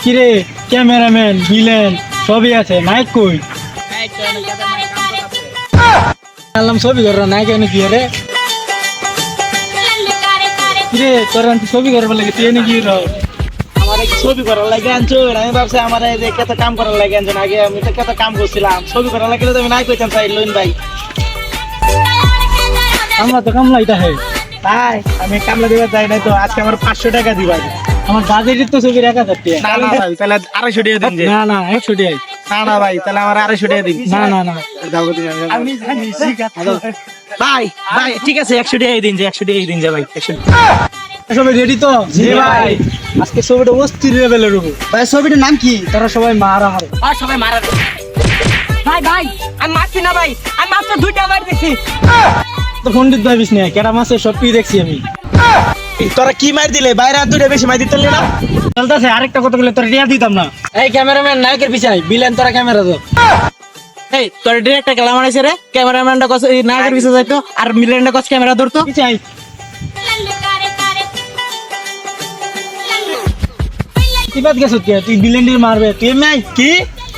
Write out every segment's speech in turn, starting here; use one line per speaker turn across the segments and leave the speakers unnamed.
কিরে cameraman villain সবই আছে নায়ক কই আনলাম ছবি কর নায়ক এনে কি রে কিরে তোর ছবি করবার লাগে তুই এনে কি র
আমার ছবি করার লাগে আনছো আমি ভাবছি আমার এই যে কত কাম করার লাগে আনছো আগে আমি তো কত কাম করছিলাম ছবি করার লাগে তো আমি নাই কইতাম চাই লইন ভাই
আমরা তো কামলা এটা হয়
তাই আমি কামলা দিবা যাই নাই তো আজকে আমার 500 টাকা দিবা
আমার বাজেটের তো ছবির 1000 টাকা
না না ভাই তাহলে 250 টাকা দিন যে
না না 100 টাকা
না না ভাই তাহলে আমার 250 টাকা দিন
না না না
দাও দিন আমি জানি ভাই ভাই ঠিক আছে 100 টাকা দিন যে 100 টাকা দিন যে ভাই 100
সবাই রেডি তো
জি ভাই
আজকে ছবিটা অস্থির লেভেলের হবে
ভাই ছবিটার নাম কি
তারা সবাই মারা হারে
আর সবাই মারা দে। ভাই ভাই আমি মারছি না ভাই আমি মাত্র 2টা মার দিছি
তো পণ্ডিত ভাবিস না কেডা মাছের সব পি দেখছি আমি
তোরা কি মার দিলে বাইরে আর দুইটা বেশি মার দিতে না
চলতেছে আরেকটা কথা বলে তোর রিয়া দিতাম না এই ক্যামেরাম্যান নায়কের পিছাই বিলেন তোরা ক্যামেরা দাও
এই তোর ডিরেক্টর খেলা মারাইছে রে ক্যামেরাম্যানটা কস এই নাগের পিছে যাইতো আর মিলেনটা কস ক্যামেরা ধরতো
পিছাই কি বাত গেছ কে তুই বিলেন্ডের মারবে তুই নাই
কি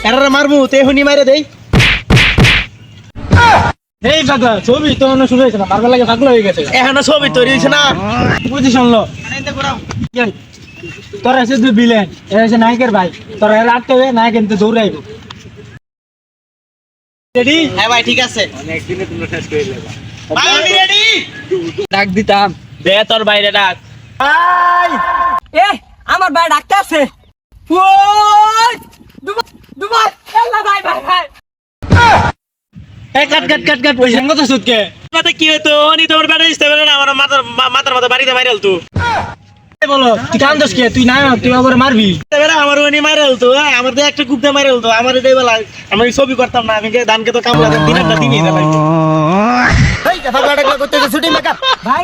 এরারে মারমু তে হুনি মাইরে দেই
এই পাগলা ছবি তো মনে শুরু হয়েছে না মারবার লাগে পাগলা হয়ে গেছে
এখনো ছবি তৈরি হইছে না
পজিশন লো তোরা আছে তুই বিলেন এরা আছে নায়কের ভাই তোরা এর আটকে হবে নায়ক এনতে দৌড়াইব রেডি
হ্যাঁ ভাই ঠিক আছে
একদিনে তোমরা শেষ করে দেবা
ভাই আমি রেডি
ডাক দিতাম
দে তোর বাইরে ডাক
ভাই
এ আমার ভাই ডাকতে আছে ওই দুবার দুবার আল্লাহ ভাই ভাই ভাই
এই কাট কাট কাট কাট পয়সা কত সুদকে
কথা কি হতো উনি তোমার বেড়ে দিতে পারে না আমার মাথার মধ্যে বাড়িতে মাইরাল তো
বলো তুই কান্দস কে তুই না তুই আবার মারবি
এবারে আমার উনি মাইরাল তো আমার তো একটা কুপতে মাইরাল তো আমার এই বেলা আমি ছবি করতাম না আমি ধানকে তো কামলা দিনের না দিনই দিলাম
ভাই